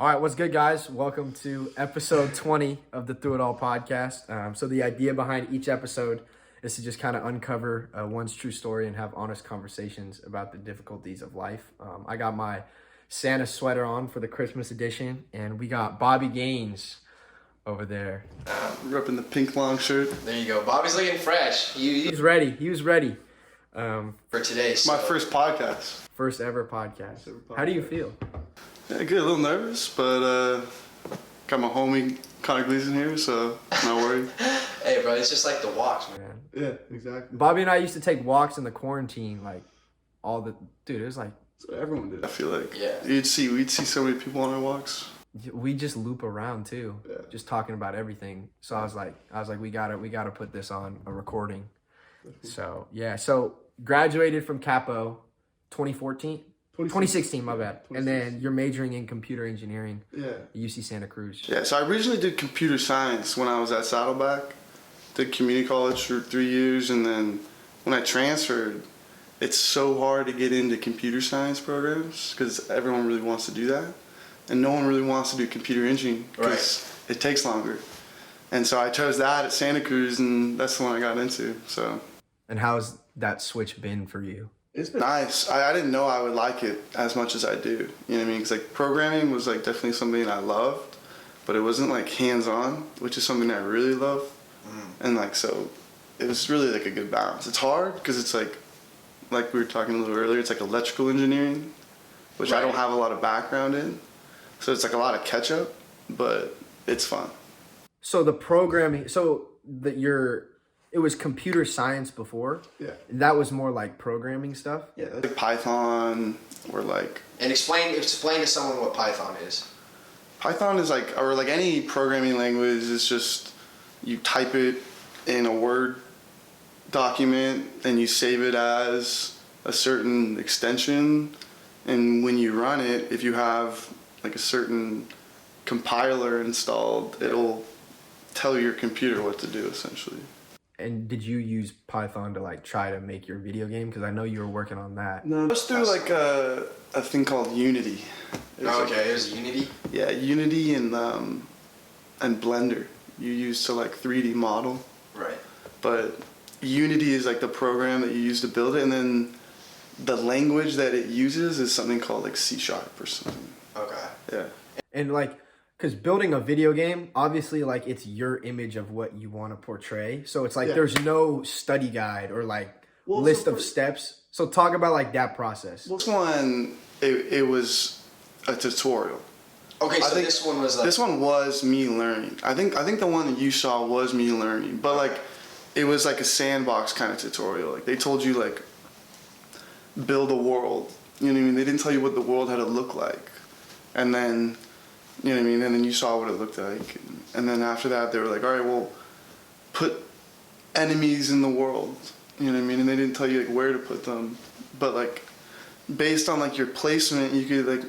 All right, what's good, guys? Welcome to episode 20 of the Thru It All Podcast. So the idea behind each episode is to just kind of uncover one's true story and have honest conversations about the difficulties of life. I got my Santa sweater on for the Christmas edition, and we got Bobby Gaines over there. Repping the pink long shirt. There you go. Bobby's looking fresh. He was ready. For today. My first podcast. First ever podcast. How do you feel? Yeah, good. A little nervous, but got my homie Connor Gleason here, so not worried. Hey, bro, it's just like the walks, man. Yeah, exactly. Bobby and I used to take walks in the quarantine, dude, it was like... That's what everyone did. I feel like. Yeah. We'd see so many people on our walks. We just loop around too, just talking about everything. So I was like, we gotta put this on a recording. So yeah, so graduated from Capo, 2016, my bad. 2016. And then you're majoring in computer engineering. Yeah. At UC Santa Cruz. Yeah. So I originally did computer science when I was at Saddleback. Did community college for 3 years, and then when I transferred, it's so hard to get into computer science programs because everyone really wants to do that. And no one really wants to do computer engineering because it takes longer. And so I chose that at Santa Cruz, and that's the one I got into. So. And how's that switch been for you? It's been nice. I didn't know I would like it as much as I do. You know what I mean? Because like programming was like definitely something I loved, but it wasn't like hands-on, which is something I really love. And like so, it was really like a good balance. It's hard because it's like we were talking a little earlier. It's like electrical engineering, which I don't have a lot of background in. So it's like a lot of catch up, but it's fun. So the programming, it was computer science before. Yeah. That was more like programming stuff. Yeah, like Python or like. And explain to someone what Python is. Python is like, or like any programming language, it's just you type it in a Word document and you save it as a certain extension, and when you run it, if you have like a certain compiler installed, it'll tell your computer what to do essentially. And did you use Python to like try to make your video game? Because I know you were working on that. No, it was through like a thing called Unity. It was Unity? Yeah, Unity and Blender you use to like 3D model. Right. But Unity is like the program that you use to build it, and then the language that it uses is something called like C# or something. Okay. Yeah. And like, because building a video game, obviously like it's your image of what you want to portray. So it's like there's no study guide or like list of steps. So talk about like that process. This one, it was a tutorial. Okay, so this one was like... This one was me learning. I think the one that you saw was me learning, but like it was like a sandbox kind of tutorial. Like they told you like build a world. You know what I mean? They didn't tell you what the world had to look like. And then, you know what I mean? And then you saw what it looked like. And then after that, they were like, all right, well, put enemies in the world. You know what I mean? And they didn't tell you like where to put them. But like based on like your placement, you could like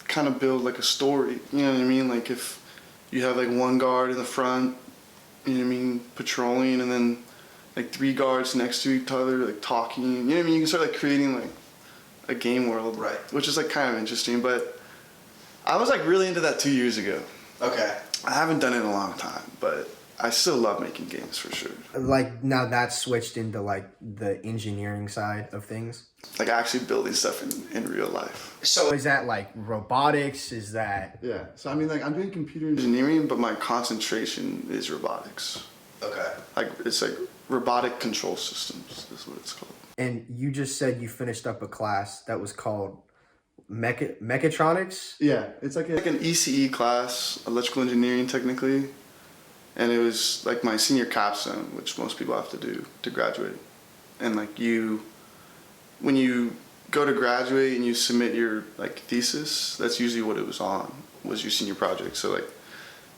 kind of build like a story. You know what I mean? Like if you have like one guard in the front, you know what I mean, patrolling, and then like 3 guards next to each other, like talking. You know what I mean? You can start like creating like a game world. Right. Which is like kind of interesting, but I was like really into that 2 years ago. Okay. I haven't done it in a long time, but I still love making games for sure. Like now that's switched into like the engineering side of things. Like actually building stuff in real life. So is that like robotics? Is that... Yeah. So I mean like I'm doing computer engineering, but my concentration is robotics. Okay. Like it's like robotic control systems is what it's called. And you just said you finished up a class that was called Mechatronics? Yeah, it's like an ECE class, electrical engineering technically, and it was like my senior capstone, which most people have to do to graduate. And like when you go to graduate and you submit your like thesis, that's usually what it was your senior project. So like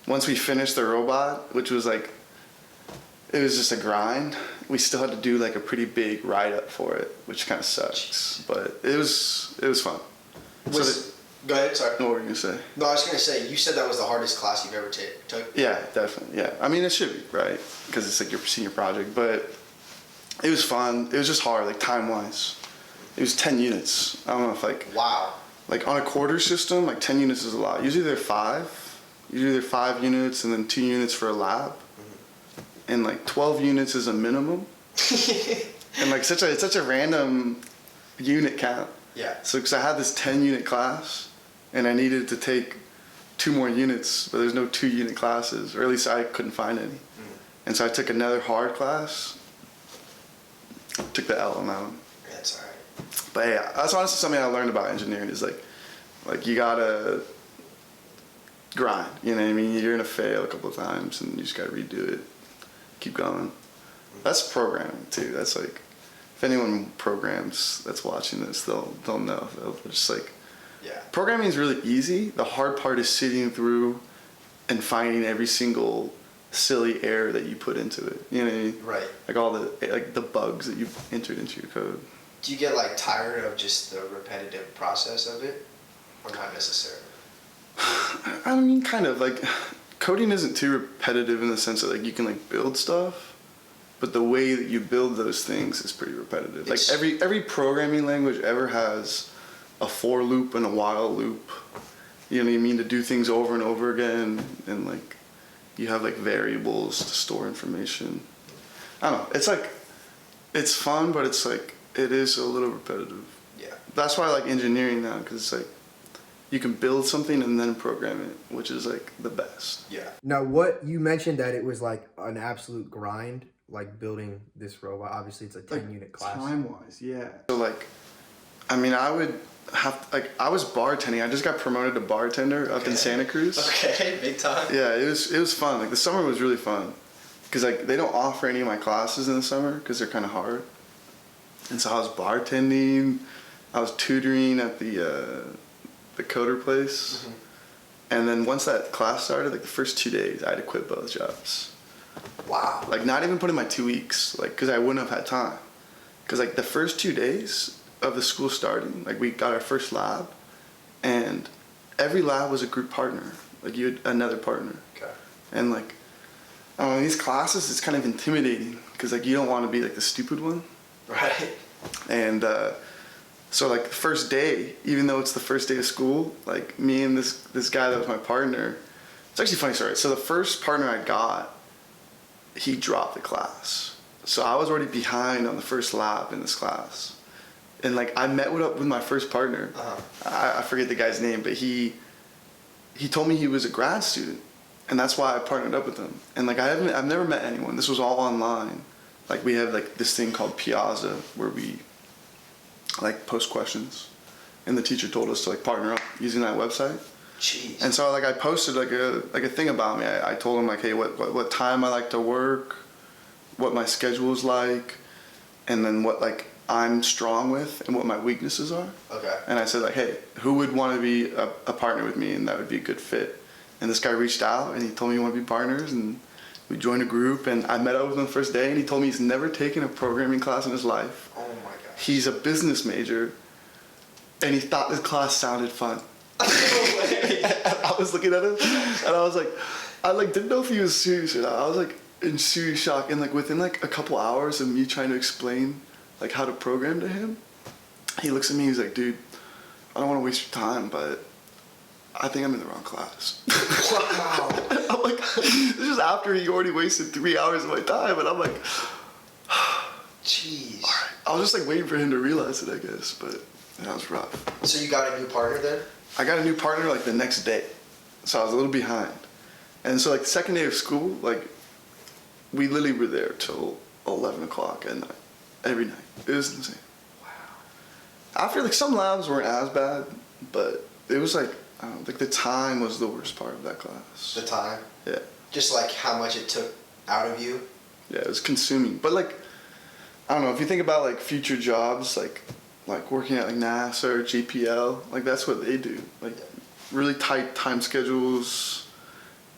once we finished the robot, which was like, it was just a grind, we still had to do like a pretty big write-up for it, which kind of sucks, but it was fun. Go ahead, sorry. What were you going to say? No, I was going to say, you said that was the hardest class you've ever took. Yeah, definitely, yeah. I mean, it should be, right? Because it's like your senior project, but it was fun. It was just hard, like time-wise. It was 10 units. I don't know if like... Wow. like on a quarter system, like 10 units is a lot. Usually they're 5. Usually they're 5 units and then 2 units for a lab. And like 12 units is a minimum. And like it's such a random unit count. Yeah. So because I had this 10 unit class and I needed to take 2 more units, but there's no 2 unit classes, or at least I couldn't find any. And so I took another hard class, took the L on that one. That's alright. But yeah, that's honestly something I learned about engineering is like you gotta grind, you know what I mean? You're gonna fail a couple of times and you just gotta redo it, keep going. That's programming too. That's like, if anyone programs that's watching this, they'll know. They'll just like, Yeah. programming is really easy. The hard part is sitting through and finding every single silly error that you put into it. You know what I mean? Right. Like all the bugs that you've entered into your code. Do you get like tired of just the repetitive process of it, or not necessarily? I mean, kind of like coding isn't too repetitive in the sense that like you can like build stuff, but the way that you build those things is pretty repetitive. Like every programming language ever has a for loop and a while loop. You know what I mean? To do things over and over again, and like you have like variables to store information. I don't know. It's like it's fun, but it's like it is a little repetitive. Yeah. That's why I like engineering now, because it's like you can build something and then program it, which is like the best. Yeah. Now, what you mentioned that it was like an absolute grind, like building this robot. Obviously, it's a 10-unit class. Time-wise, yeah. So like, I mean, I would have I was bartending. I just got promoted to bartender up in Santa Cruz. Okay, big time. Yeah, it was fun. Like the summer was really fun, because like they don't offer any of my classes in the summer because they're kind of hard. And so I was bartending, I was tutoring at the coder place. Mm-hmm. And then once that class started, like the first 2 days, I had to quit both jobs. Wow. Like not even put in my 2 weeks, like because I wouldn't have had time. Because like the first 2 days of the school starting, like we got our first lab, and every lab was a group partner. Like you had another partner. Okay. And like, I don't know, in these classes, it's kind of intimidating because like you don't want to be like the stupid one. Right. And so like the first day, even though it's the first day of school, like me and this guy that was my partner, it's actually a funny story. So the first partner I got, he dropped the class. So I was already behind on the first lab in this class. And like I met with my first partner. I forget the guy's name, but he told me he was a grad student, and that's why I partnered up with him. And like I've never met anyone. This was all online. Like we have like this thing called Piazza where we like post questions, and the teacher told us to like partner up using that website. Jeez. And so like I posted like a thing about me. I told him like, hey, what time I like to work, what my schedule is like, and then what like I'm strong with and what my weaknesses are. Okay. And I said like, hey, who would want to be a partner with me, and that would be a good fit. And this guy reached out and he told me he wanted to be partners, and we joined a group, and I met up with him the first day, and he told me he's never taken a programming class in his life. Oh my gosh. He's a business major, and he thought this class sounded fun. I was looking at him, and I was like, I like didn't know if he was serious or not. I was like in serious shock, and like within like a couple hours of me trying to explain like how to program to him, he looks at me, he's like, dude, I don't want to waste your time, but I think I'm in the wrong class. Wow. I'm like, this is after he already wasted 3 hours of my time, and I'm like, Jeez. all right. I was just like waiting for him to realize it, I guess, but that was rough. So you got a new partner then? I got a new partner like the next day, so I was a little behind. And so like the second day of school, like we literally were there till 11 o'clock at night, every night. It was insane. Wow. After like some labs weren't as bad, but it was like, I don't know, like the time was the worst part of that class. The time? Yeah. Just like how much it took out of you? Yeah, it was consuming. But like, I don't know, if you think about like future jobs, like working at like NASA or JPL, like that's what they do. Like really tight time schedules.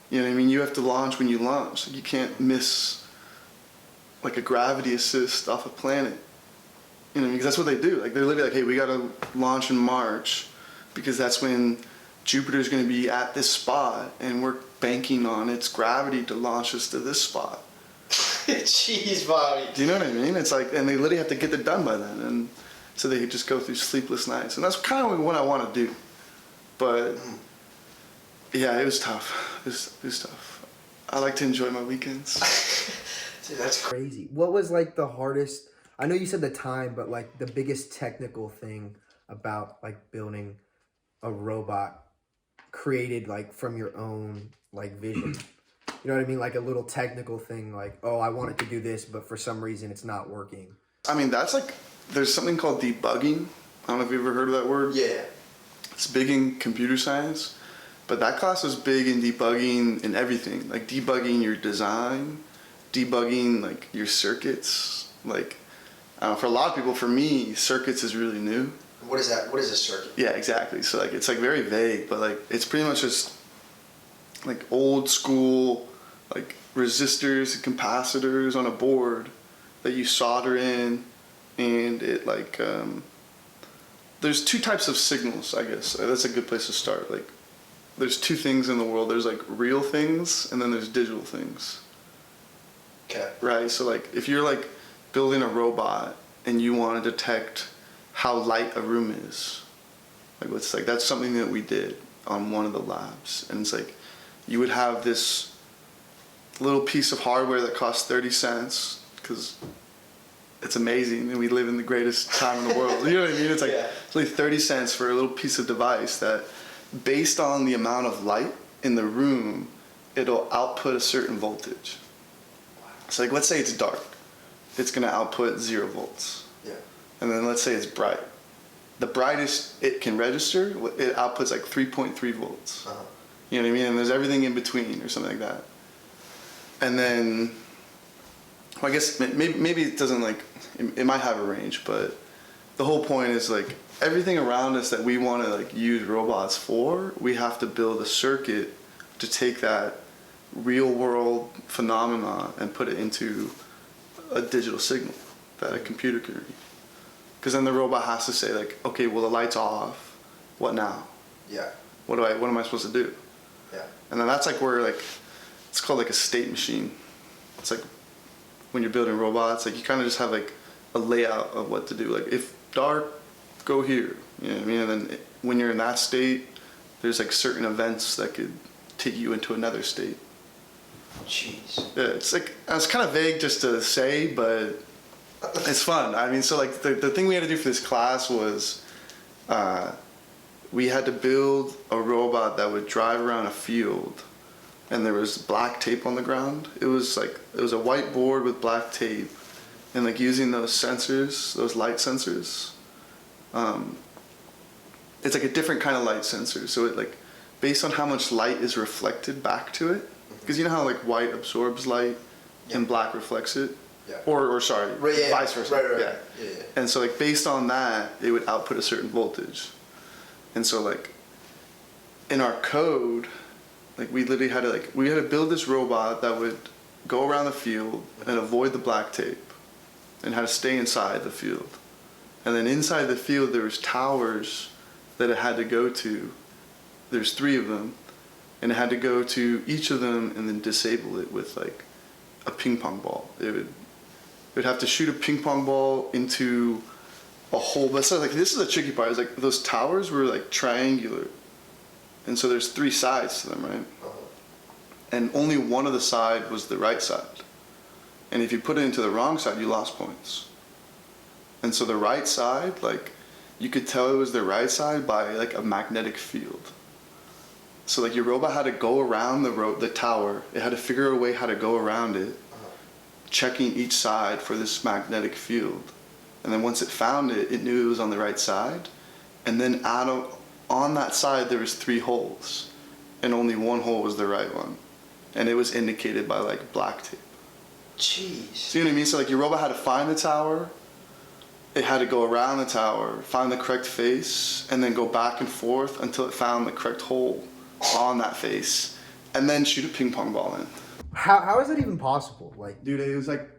You know what I mean? You have to launch when you launch. Like, you can't miss like a gravity assist off a planet. You know what I mean? Because that's what they do. Like they're literally like, hey, we gotta launch in March because that's when Jupiter's gonna be at this spot, and we're banking on its gravity to launch us to this spot. Jeez, Bobby. Do you know what I mean? It's like, and they literally have to get it done by then. And so they could just go through sleepless nights. And that's kind of what I want to do. But yeah, it was tough. It was tough. I like to enjoy my weekends. Dude, that's Crazy. What was like the hardest? I know you said the time, but like the biggest technical thing about like building a robot created like from your own like vision. You know what I mean? Like a little technical thing, like, oh, I wanted to do this, but for some reason it's not working. I mean, that's like, there's something called debugging. I don't know if you've ever heard of that word. Yeah. It's big in computer science, but that class was big in debugging in everything. Like debugging your design, debugging like your circuits. Like, I don't know, for a lot of people, for me, circuits is really new. What is that? What is a circuit? Yeah, exactly. So like, it's like very vague, but like, it's pretty much just like old school, like resistors and capacitors on a board that you solder in, and it like, there's two types of signals, I guess. That's a good place to start. Like, there's two things in the world. There's like real things, and then there's digital things. Okay. Right? So like, if you're like building a robot and you want to detect how light a room is, like what's like, that's something that we did on one of the labs. And it's like, you would have this little piece of hardware that costs 30 cents, because it's amazing and we live in the greatest time in the world. You know what I mean? It's like, it's like 30 cents for a little piece of device that, based on the amount of light in the room, it'll output a certain voltage. So like, let's say it's dark. It's gonna output 0 volts. Yeah. And then let's say it's bright. The brightest it can register, it outputs like 3.3 volts. Uh-huh. You know what I mean? And there's everything in between or something like that. And then, well, I guess maybe it doesn't like, it might have a range, but the whole point is like, everything around us that we want to like use robots for, we have to build a circuit to take that real world phenomena and put it into a digital signal that a computer can read. Because then the robot has to say like, okay, well, the light's off. What now? Yeah. What am I supposed to do? Yeah. And then that's like where like, it's called like a state machine. It's like when you're building robots, like you kind of just have like a layout of what to do. Like if dark, go here. You know what I mean? And then when you're in that state, there's like certain events that could take you into another state. Jeez. Yeah, it's like, it's kind of vague just to say, but it's fun. I mean, so like the thing we had to do for this class was, we had to build a robot that would drive around a field, and there was black tape on the ground. It was a whiteboard with black tape, and like using those sensors, those light sensors. It's like a different kind of light sensor. So it like, based on how much light is reflected back to it, because you know how like white absorbs light and black reflects it? Yeah. Or sorry, yeah, vice versa. Right. Yeah. Yeah. And so like based on that, it would output a certain voltage. And so like in our code, like we literally had to build this robot that would go around the field and avoid the black tape, and how to stay inside the field. And then inside the field there was towers that it had to go to. There's 3 of them, and it had to go to each of them and then disable it with like a ping pong ball. It would have to shoot a ping pong ball into a hole. But so like, this is the tricky part. Is like those towers were like triangular, and so there's 3 sides to them, right? Uh-huh. And only one of the side was the right side. And if you put it into the wrong side, you lost points. And so the right side, like, you could tell it was the right side by like a magnetic field. So like your robot had to go around the tower. It had to figure a way how to go around it, checking each side for this magnetic field. And then once it found it, it knew it was on the right side. And then on that side, there was 3 holes, and only one hole was the right one. And it was indicated by like black tape. Jeez. So you know what I mean? So like your robot had to find the tower, it had to go around the tower, find the correct face, and then go back and forth until it found the correct hole on that face, and then shoot a ping pong ball in. How is that even possible? Like, Dude, it was like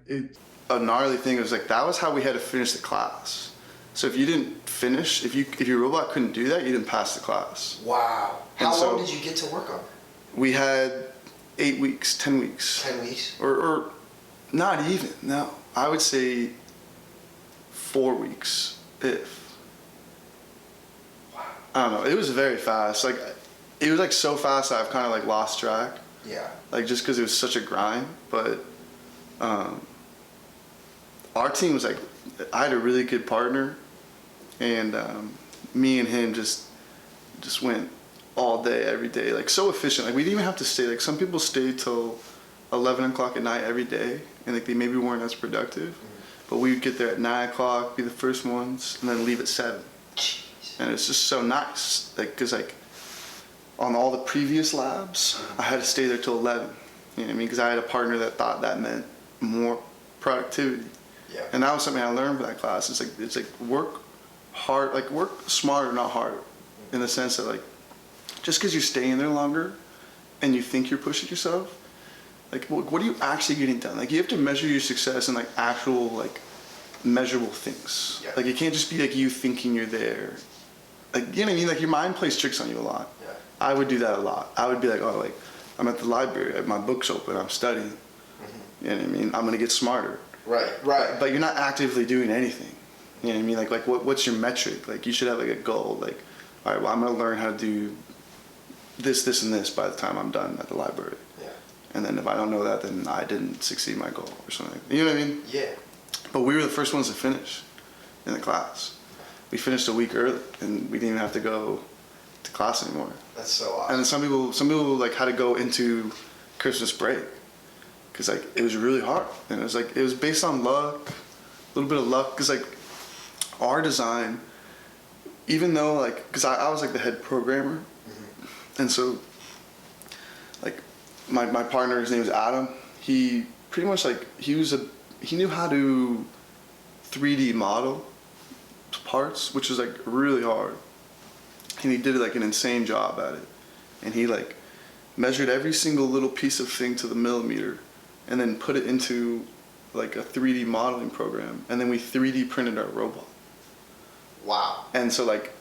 a gnarly thing. It was like, that was how we had to finish the class. So if you didn't finish, if your robot couldn't do that, you didn't pass the class. Wow. And How so long did you get to work on? We had 8 weeks, 10 weeks. 10 weeks? Or not even, no. I would say 4 weeks. I don't know. It was very fast. Like, it was like so fast that I've kind of like lost track. Yeah. Like, just because it was such a grind. But our team was like, I had a really good partner, and me and him just went all day, every day, like so efficient. Like, we didn't even have to stay. Like, some people stayed till 11 o'clock at night every day, and like they maybe weren't as productive. But we would get there at 9 o'clock, be the first ones, and then leave at 7. Jeez. And it's just so nice, like, because like on all the previous labs, I had to stay there till 11. You know what I mean? Because I had a partner that thought that meant more productivity. Yeah. And that was something I learned from that class. It's like work hard, like work smarter, not harder, in the sense that like just because you're staying there longer and you think you're pushing yourself, like what are you actually getting done? Like, you have to measure your success in like actual like measurable things. Yeah. Like, it can't just be like you thinking you're there. Like, you know what I mean? Like, your mind plays tricks on you a lot. Yeah. I would do that a lot. I would be like, oh, like, I'm at the library, my book's open, I'm studying. You know what I mean? I'm gonna get smarter. Right. But you're not actively doing anything. You know what I mean? Like what's your metric? Like, you should have like a goal. Like, all right, well, I'm gonna learn how to do this, this, and this by the time I'm done at the library. Yeah. And then if I don't know that, then I didn't succeed my goal or something. You know what I mean? Yeah. But we were the first ones to finish in the class. We finished a week early, and we didn't even have to go to class anymore. That's so awesome. And then some people like had to go into Christmas break, because like it was really hard, and it was based on luck, a little bit of luck, because like our design, even though like, because I was like the head programmer, and so like my partner, his name is Adam, he pretty much like he knew how to 3D model parts, which was like really hard, and he did like an insane job at it, and he like measured every single little piece of thing to the millimeter, and then put it into like a 3D modeling program, and then we 3D printed our robot. Wow. And so like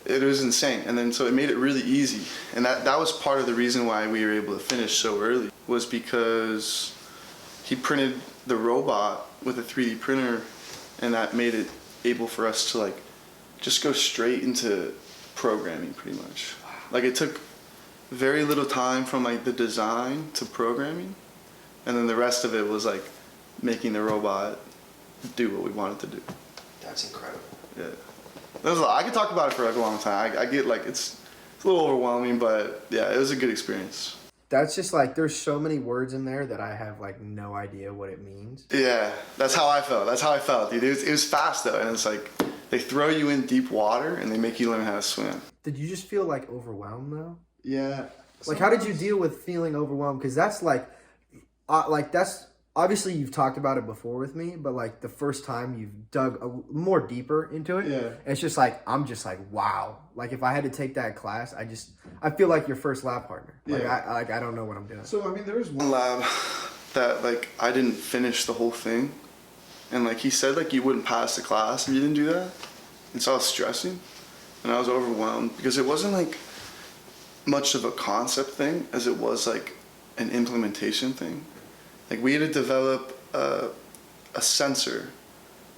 it was insane, and then so it made it really easy, and that was part of the reason why we were able to finish so early, was because he printed the robot with a 3D printer, and that made it able for us to like just go straight into programming pretty much. Like, it took very little time from like the design to programming, and then the rest of it was like making the robot do what we wanted to do. That's incredible. Yeah. I could talk about it for like a long time. I get like it's a little overwhelming, but yeah, it was a good experience. That's just like, there's so many words in there that I have like no idea what it means. Yeah, that's how I felt. Dude. It was fast though, and it's like they throw you in deep water and they make you learn how to swim. Did you just feel like overwhelmed though? Yeah. Like, how did you deal with feeling overwhelmed? Because that's like that's obviously you've talked about it before with me, but like the first time you've dug more deeper into it, Yeah. it's just like, I'm just like, wow. Like, if I had to take that class, I feel like your first lab partner. Like, Yeah. I don't know what I'm doing. So I mean, there was one lab that like I didn't finish the whole thing, and like he said like you wouldn't pass the class if you didn't do that, and so I was stressing, and I was overwhelmed because it wasn't like much of a concept thing as it was like an implementation thing. Like, we had to develop a sensor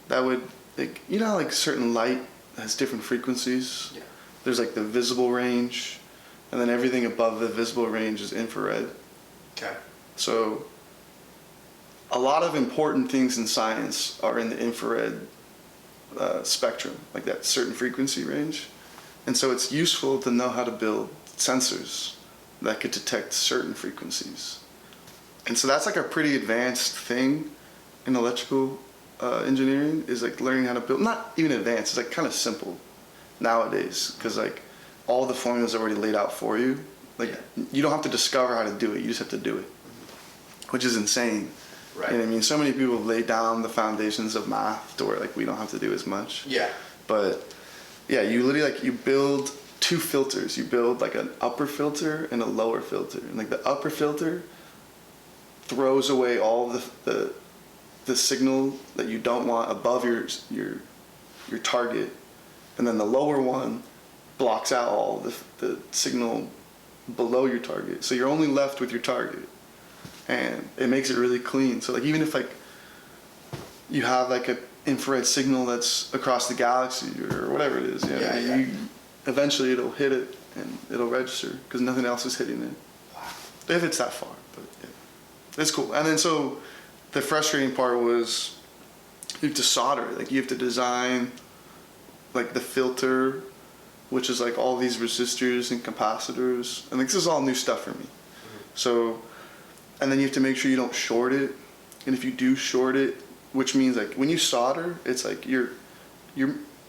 that would, like, you know how like certain light has different frequencies? Yeah. There's like the visible range, and then everything above the visible range is infrared. Okay. So a lot of important things in science are in the infrared spectrum, like that certain frequency range. And so it's useful to know how to build sensors that could detect certain frequencies. And so that's like a pretty advanced thing in electrical engineering, is like learning how to build, not even advanced, it's like kind of simple nowadays, because like all the formulas are already laid out for you. Like, you don't have to discover how to do it, you just have to do it, which is insane. Right. And I mean, so many people have laid down the foundations of math to where like we don't have to do as much. Yeah. But yeah, you literally like, you build two filters. You build like an upper filter and a lower filter. And like the upper filter throws away all the signal that you don't want above your target, and then the lower one blocks out all the signal below your target. So you're only left with your target, and it makes it really clean. So like, even if like you have like infrared signal that's across the galaxy or whatever it is. You know? Eventually it'll hit it and it'll register because nothing else is hitting it. Wow. If it's that far, but yeah. It's cool. And then so the frustrating part was you have to solder it. Like you have to design like the filter, which is like all these resistors and capacitors. And like this is all new stuff for me. Mm-hmm. So, and then you have to make sure you don't short it. And if you do short it, which means like when you solder, it's like you're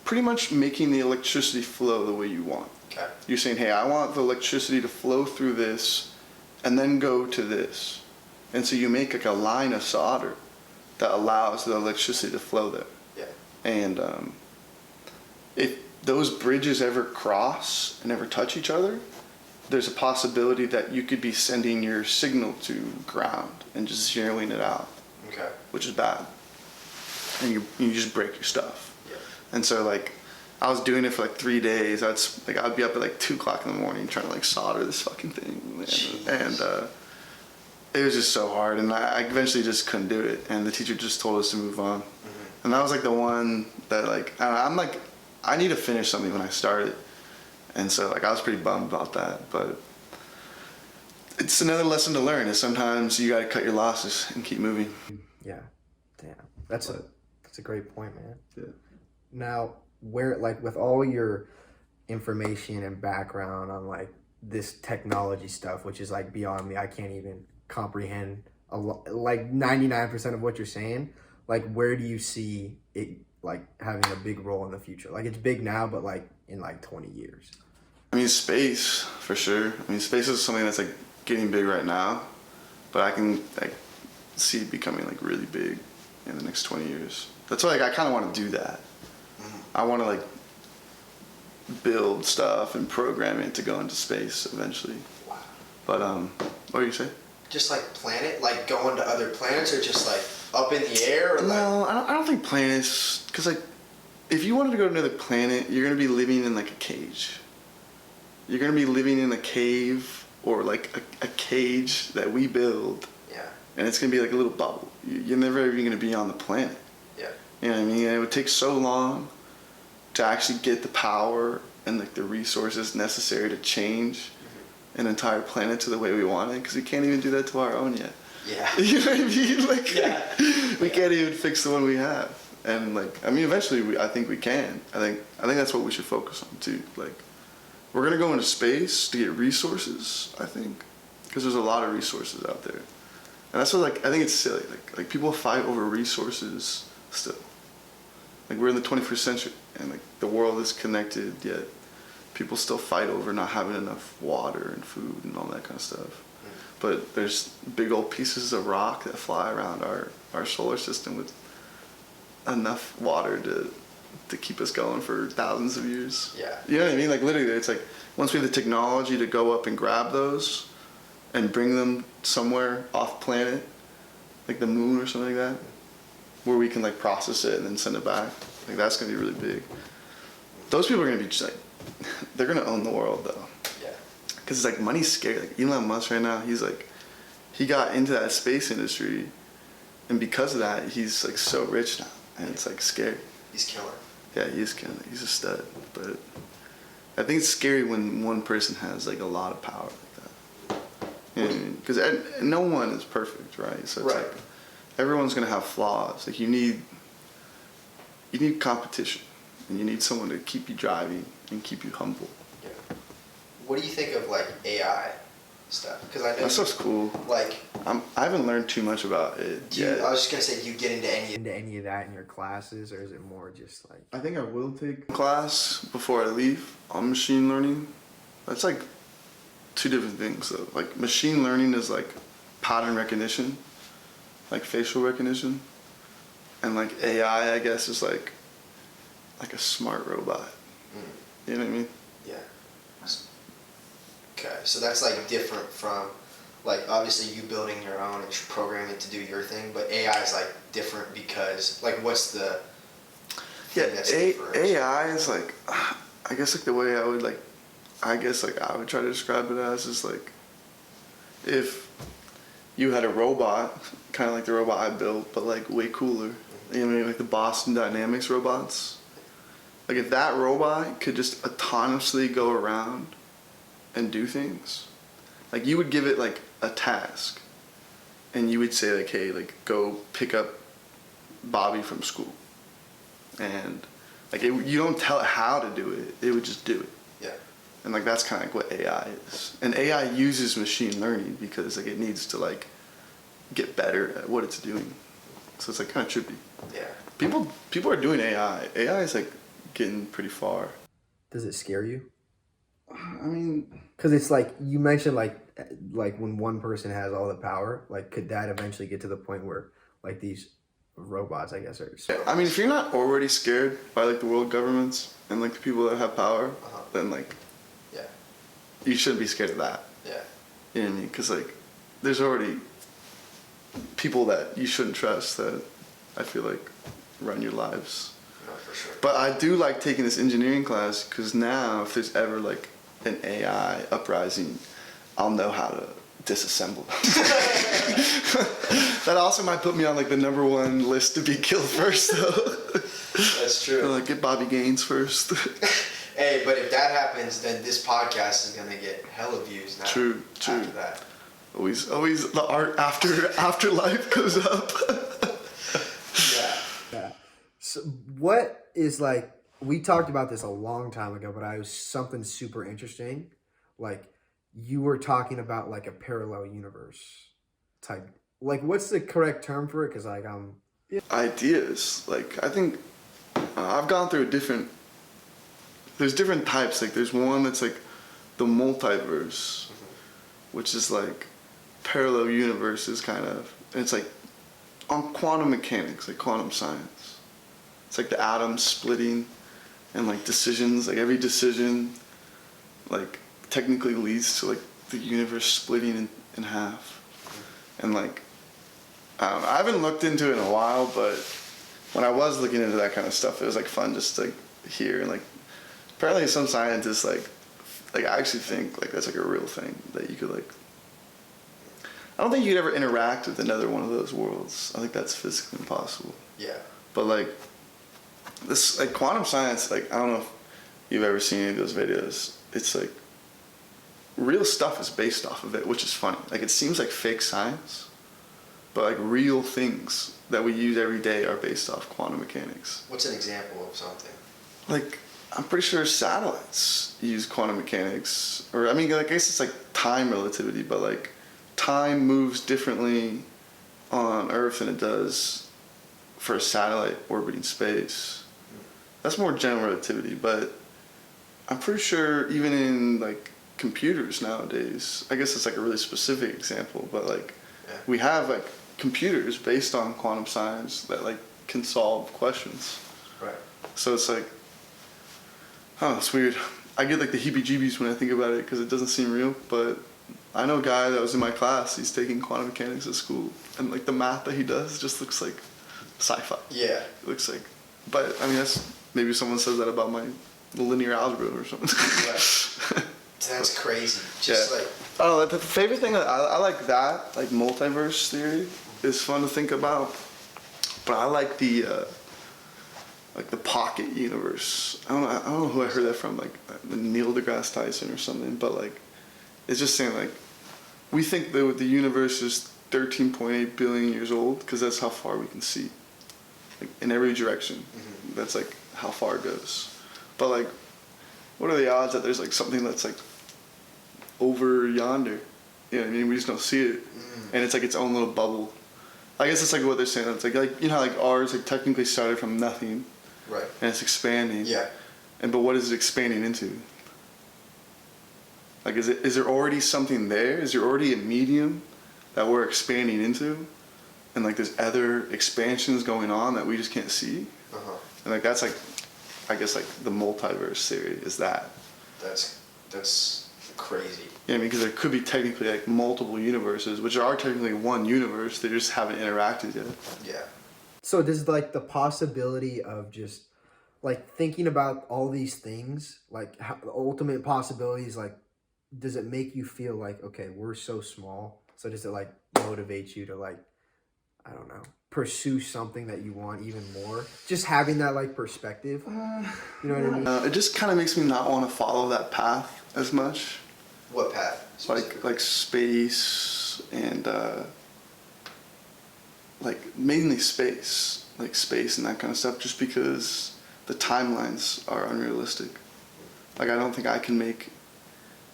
pretty much making the electricity flow the way you want. Okay. You're saying, hey, I want the electricity to flow through this and then go to this. And so you make like a line of solder that allows the electricity to flow there. Yeah. And if those bridges ever cross and ever touch each other, there's a possibility that you could be sending your signal to ground and just zeroing it out. Okay. Which is bad. And you just break your stuff. Yeah. And so like I was doing it for like 3 days. I'd be up at like 2 o'clock in the morning trying to like solder this fucking thing. And it was just so hard, and I eventually just couldn't do it. And the teacher just told us to move on. Mm-hmm. And that was like the one that like I'm like I need to finish something when I start it. And so like I was pretty bummed about that, but it's another lesson to learn. Is sometimes you got to cut your losses and keep moving. Yeah, damn, that's a great point, man. Yeah. Now, where like with all your information and background on like this technology stuff, which is like beyond me, I can't even comprehend like 99% of what you're saying. Like, where do you see it like having a big role in the future? Like, it's big now, but like in like 20 years. I mean, space for sure. I mean, space is something that's like getting big right now, but I can like see it becoming like really big in the next 20 years. That's why like I kind of want to do that. I want to like build stuff and program it to go into space eventually. Wow. But what do you say? Just like planet, like going to other planets, or just like up in the air? Or No, like... I don't think planets, because like if you wanted to go to another planet, you're gonna be living in like a cage. You're gonna be living in a cave or like a cage that we build. Yeah. And it's gonna be like a little bubble. You're never even gonna be on the planet. Yeah. You know what I mean? It would take so long to actually get the power and like the resources necessary to change an entire planet to the way we want it, because we can't even do that to our own yet. Yeah. You know what I mean? Like, we yeah. can't even fix the one we have. And like, I mean, eventually I think we can. I think that's what we should focus on too. Like, we're gonna go into space to get resources, I think, because there's a lot of resources out there. And that's what like, I think it's silly. Like people fight over resources still. Like, we're in the 21st century and like the world is connected, yet people still fight over not having enough water and food and all that kind of stuff. But there's big old pieces of rock that fly around our solar system with enough water to keep us going for thousands of years. Yeah. You know what I mean? Like, literally, it's like once we have the technology to go up and grab those and bring them somewhere off planet, like the moon or something like that, where we can like process it and then send it back. Like, that's gonna be really big. Those people are gonna be just like, they're gonna own the world though. Yeah. Cause it's like, money's scary. Like Elon Musk right now, he's like, he got into that space industry, and because of that, he's like so rich now, and it's like scary. He's killer. Yeah, he is killing it. He's a stud. But I think it's scary when one person has like a lot of power like that. You know what I mean? Because no one is perfect, right? So it's like everyone's gonna have flaws. Like, you need competition, and you need someone to keep you driving and keep you humble. Yeah. What do you think of like AI stuff? Because I know that stuff's cool. Like, I haven't learned too much about it yet. I was just gonna say, do you get into any of that in your classes, or is it more just like? I think I will take a class before I leave on machine learning. That's like two different things though. Like, machine learning is like pattern recognition, like facial recognition, and like AI, I guess, is like a smart robot. You know what I mean? Yeah. Okay, so that's like different from, like, obviously you building your own and programming it to do your thing, but AI is like different because, like, what's the thing that's different? AI is like, I guess like the way I would try to describe it as is like, if you had a robot, kind of like the robot I built, but like way cooler, You know what I mean? Like the Boston Dynamics robots. Like if that robot could just autonomously go around and do things, like you would give it like a task, and you would say like, hey, like go pick up Bobby from school, and like you don't tell it how to do it, it would just do it. Yeah. And like that's kind of like what AI is. And AI uses machine learning because like it needs to like get better at what it's doing. So it's like kind of trippy. Yeah. People are doing AI. AI is like getting pretty far. Does it scare you? I mean, because it's like you mentioned, like when one person has all the power, like could that eventually get to the point where like these robots, I guess, are? I mean, if you're not already scared by like the world governments and like the people that have power, then like, yeah, you shouldn't be scared of that. Yeah. You know what I mean? Because like, there's already people that you shouldn't trust that I feel like run your lives. No, for sure. But I do like taking this engineering class because now if there's ever like an AI uprising, I'll know how to disassemble them. That also might put me on like the #1 list to be killed first though. That's true. So, like get Bobby Gaines first. Hey, but if that happens, then this podcast is gonna get hella views now. True. After that. Always the art afterlife goes up. Yeah. So what is like, we talked about this a long time ago, but I was something super interesting. Like you were talking about like a parallel universe type. Like what's the correct term for it? Because like Ideas. Like I think I've gone through there's different types. Like there's one that's like the multiverse, which is like parallel universes kind of. And it's like on quantum mechanics, like quantum science. It's like the atoms splitting and like decisions, like every decision like technically leads to like the universe splitting in half. And like I don't know, I haven't looked into it in a while, but when I was looking into that kind of stuff, it was like fun just to like hear. And like apparently some scientists like I actually think like that's like a real thing that you could like, I don't think you could ever interact with another one of those worlds. I think that's physically impossible. Yeah. But like this like quantum science, like I don't know if you've ever seen any of those videos. It's like real stuff is based off of it, which is funny. Like it seems like fake science, but like real things that we use every day are based off quantum mechanics. What's an example of something? Like I'm pretty sure satellites use quantum mechanics, or I mean I guess it's like time relativity, but like time moves differently on Earth than it does for a satellite orbiting space. That's more general relativity, but I'm pretty sure even in like computers nowadays, I guess it's like a really specific example, but like we have like computers based on quantum science that like can solve questions. Right. So it's like, oh, it's weird. I get like the heebie-jeebies when I think about it because it doesn't seem real, but I know a guy that was in my class, he's taking quantum mechanics at school, and like the math that he does just looks like sci-fi. Yeah. It looks like, but I mean that's, maybe someone says that about my linear algebra or something. Right. That's crazy. Just like, oh, the favorite thing I like that, like multiverse theory is fun to think about, but I like the pocket universe. I don't know who I heard that from, like Neil deGrasse Tyson or something, but like it's just saying like we think the universe is 13.8 billion years old because that's how far we can see, like in every direction. That's like how far it goes. But like, what are the odds that there's like something that's like over yonder? You know what I mean? We just don't see it, and it's like its own little bubble. I guess it's like what they're saying. It's like you know how like ours like technically started from nothing, right? And it's expanding. Yeah. But what is it expanding into? Like is there already something there? Is there already a medium that we're expanding into, and like there's other expansions going on that we just can't see? And like that's like, I guess like the multiverse theory is that. That's crazy. Yeah, I mean, because there could be technically like multiple universes, which are technically one universe. They just haven't interacted yet. Yeah. So there's like the possibility of just like thinking about all these things, like how, the ultimate possibilities, like does it make you feel like, okay, we're so small? So does it like motivate you to like, I don't know, pursue something that you want even more. Just having that like perspective. You know what I mean? It just kind of makes me not want to follow that path as much. What path? Like space and like mainly space, like space and that kind of stuff, just because the timelines are unrealistic. Like I don't think I can make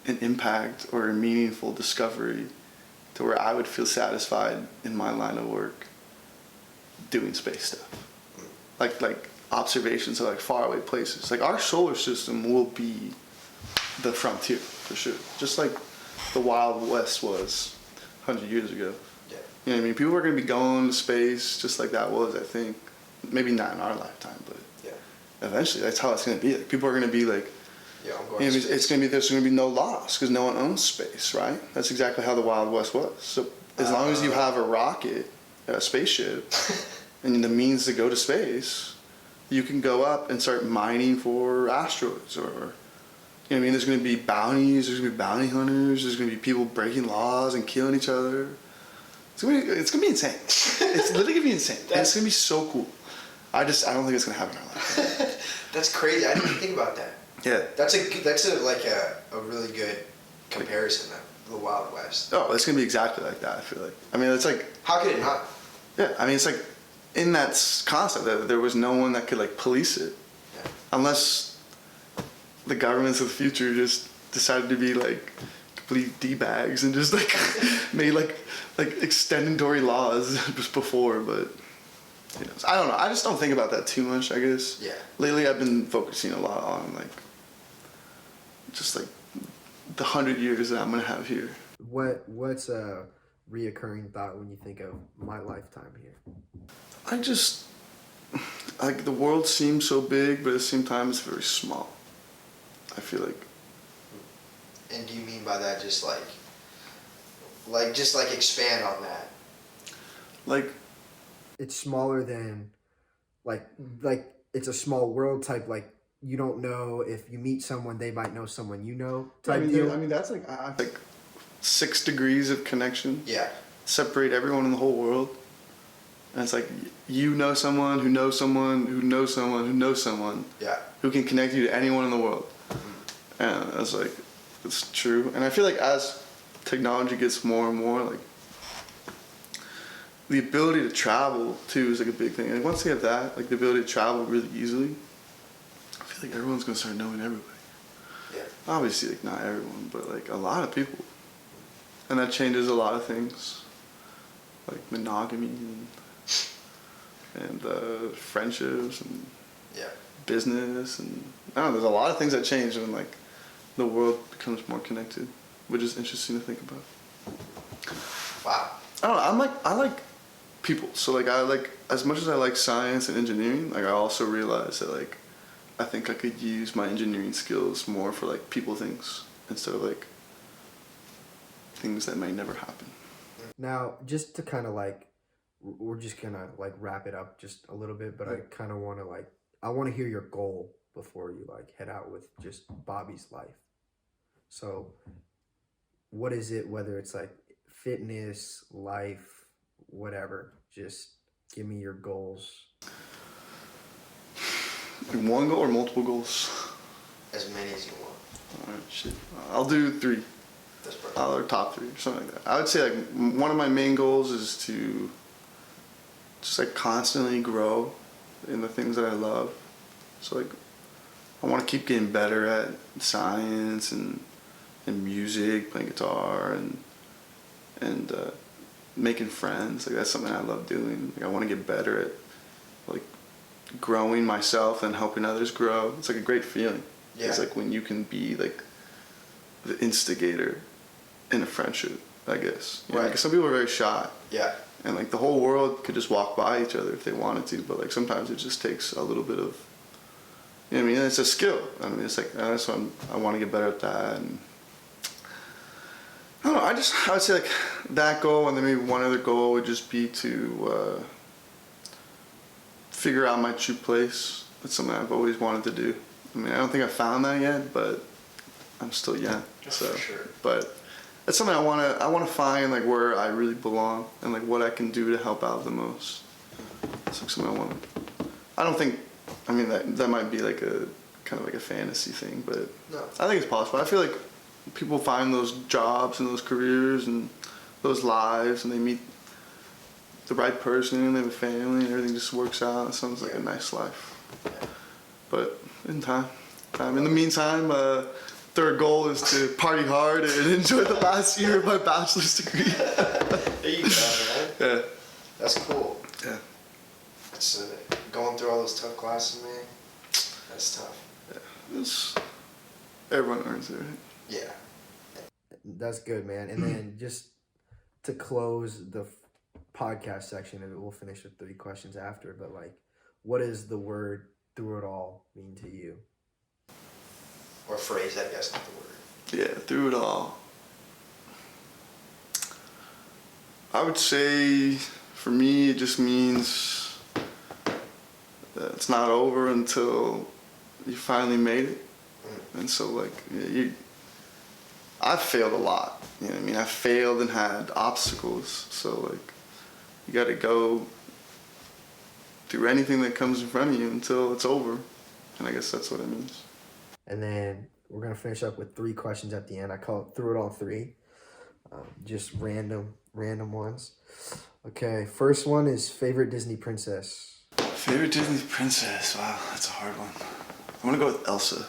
an impact or a meaningful discovery to where I would feel satisfied in my line of work doing space stuff. Like observations of like faraway places. Like our solar system will be the frontier for sure. Just like the Wild West was 100 years ago. Yeah. You know what I mean? People are going to be going to space just like that was, I think. Maybe not in our lifetime, but eventually that's how it's going to be. Like, people are going to be like, yeah, I'm going you know, to space. it's going to be, there's going to be no loss because no one owns space, right? That's exactly how the Wild West was. So as long as you have a rocket, a spaceship, and the means to go to space, you can go up and start mining for asteroids or, you know what I mean? There's going to be bounties, there's going to be bounty hunters, there's going to be people breaking laws and killing each other. It's going to be insane. It's literally going to be insane. And it's going to be so cool. I don't think it's going to happen in our life. That's crazy. I didn't even think about that. Yeah. That's a really good comparison though. The Wild West. Oh, it's going to be exactly like that, I feel like. I mean, it's like... How could it not? Yeah, I mean, it's like in that concept that there was no one that could like police it. Yeah. Unless the governments of the future just decided to be like complete D-bags and just like made like extendatory laws just before, but you know, I don't know. I just don't think about that too much, I guess. Yeah. Lately I've been focusing a lot on like just like the 100 years that I'm gonna have here. What's a reoccurring thought when you think of my lifetime here? I just like the world seems so big, but at the same time it's very small. I feel like. And do you mean by that just like expand on that? Like It's smaller than like it's a small world type, like you don't know if you meet someone they might know someone you know type deal. I mean that's like like 6 degrees of connection. Yeah. Separate everyone in the whole world. And it's like you know someone who knows someone who knows someone who knows someone. Yeah. Who can connect you to anyone in the world. And it's like it's true. And I feel like as technology gets more and more, like the ability to travel too is like a big thing. And once you have that, like the ability to travel really easily, I feel like everyone's gonna start knowing everybody. Yeah. Obviously, like not everyone, but like a lot of people. And that changes a lot of things, like monogamy and friendships and business and I don't know. There's a lot of things that change when like the world becomes more connected, which is interesting to think about. Wow. I don't know. I like people. So like I like as much as I like science and engineering. Like I also realize that like I think I could use my engineering skills more for like people things instead of like things that may never happen. Now, just to kind of like, we're just gonna like wrap it up just a little bit, but I kind of want to like, I want to hear your goal before you like head out with just Bobby's life. So what is it, whether it's like fitness, life, whatever, just give me your goals. One goal or multiple goals? As many as you want. Alright, shit. I'll do 3. That's perfect. Or top 3 or something like that. I would say like one of my main goals is to just like constantly grow in the things that I love. So like I want to keep getting better at science and music, playing guitar and making friends. Like that's something I love doing. Like I want to get better at like growing myself and helping others grow. It's like a great feeling. Yeah. It's like when you can be like the instigator in a friendship, I guess. You know, right. Because some people are very shy. Yeah. And like the whole world could just walk by each other if they wanted to, but like sometimes it just takes a little bit of, you know what I mean? It's a skill. I mean, it's like, that's what I want to get better at that. And I don't know, I would say like that goal, and then maybe one other goal would just be to figure out my true place. That's something I've always wanted to do. I mean, I don't think I found that yet, but I'm still young. So, for sure. But That's something I wanna find, like, where I really belong and like what I can do to help out the most. It's like something I don't think. I mean, that might be like a kind of like a fantasy thing, but No. I think it's possible. I feel like people find those jobs and those careers and those lives, and they meet the right person, and they have a family, and everything just works out. It sounds like a nice life. Yeah. But in time. In the meantime, third goal is to party hard and enjoy the last year of my bachelor's degree. There you go, man. Yeah. That's cool. Yeah. It's going through all those tough classes, man. That's tough. Everyone earns it, right? Yeah. That's good, man. And then just to close the podcast section, and we'll finish with 3 questions after, but like, what does the word through it all mean to you? Or phrase, I guess, not the word. Yeah, through it all. I would say, for me, it just means that it's not over until you finally made it. And so, like, I've failed a lot. You know what I mean? I failed and had obstacles. So, like, you got to go through anything that comes in front of you until it's over. And I guess that's what it means. And then we're going to finish up with 3 questions at the end. I call it Through It All 3. Just random ones. Okay, first one is favorite Disney princess. Favorite Disney princess? Wow, that's a hard one. I'm going to go with Elsa.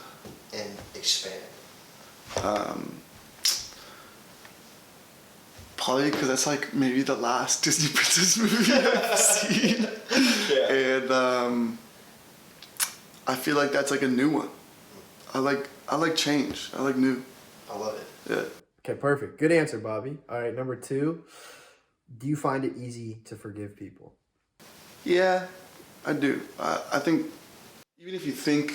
And expand. Probably because that's like maybe the last Disney princess movie I've seen. Yeah. And I feel like that's like a new one. I like change. I like new. I love it. Yeah. Okay, perfect. Good answer, Bobby. All right, number 2. Do you find it easy to forgive people? Yeah, I do. I think even if you think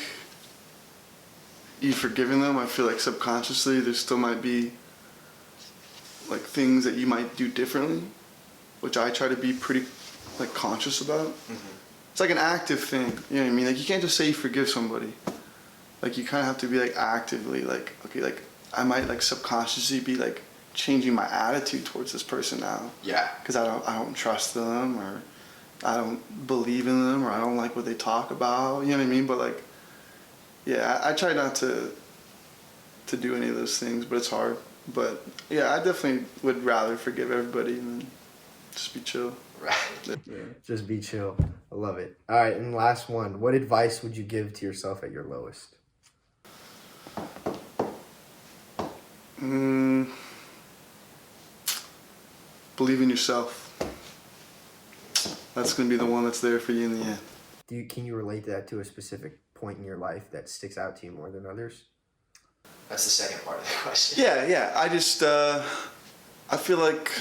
you've forgiven them, I feel like subconsciously there still might be like things that you might do differently, which I try to be pretty like conscious about. Mm-hmm. It's like an active thing, you know what I mean? Like you can't just say you forgive somebody. Like you kind of have to be like actively like, okay, like I might like subconsciously be like changing my attitude towards this person now. Yeah. Because I don't trust them, or I don't believe in them, or I don't like what they talk about. You know what I mean? But like, yeah, I try not to do any of those things, but it's hard. But yeah, I definitely would rather forgive everybody than just be chill. Right. Yeah. Just be chill. I love it. All right, and last one. What advice would you give to yourself at your lowest? Believe in yourself. That's going to be the one that's there for you in the end. Can you relate that to a specific point in your life that sticks out to you more than others? That's the second part of the question. Yeah. I just, I feel like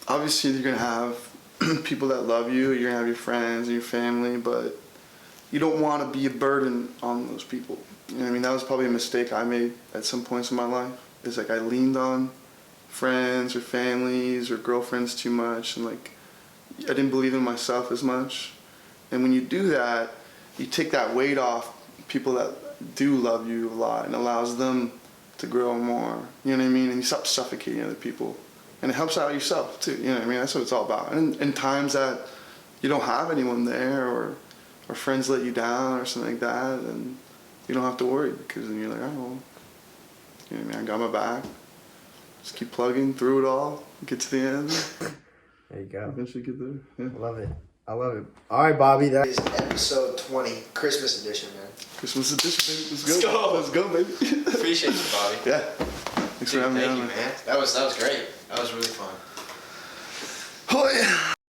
obviously you're going to have people that love you. You're going to have your friends and your family, but you don't want to be a burden on those people. You know what I mean? That was probably a mistake I made at some points in my life. It's like I leaned on friends or families or girlfriends too much, and like I didn't believe in myself as much. And when you do that, you take that weight off people that do love you a lot, and allows them to grow more. You know what I mean? And you stop suffocating other people, and it helps out yourself too. You know what I mean? That's what it's all about. And in times that you don't have anyone there, or friends let you down or something like that, and you don't have to worry, because then you're like, oh, well, you know what I mean? I got my back. Just keep plugging through it all, get to the end. There you go. Eventually get there. Yeah. I love it. All right, Bobby. That Is episode 20, Christmas edition, man. Christmas edition, baby. Let's go, baby. Appreciate you, Bobby. Yeah. Thanks for having me Thank on, you, man. That was great. That was really fun. Oh, yeah.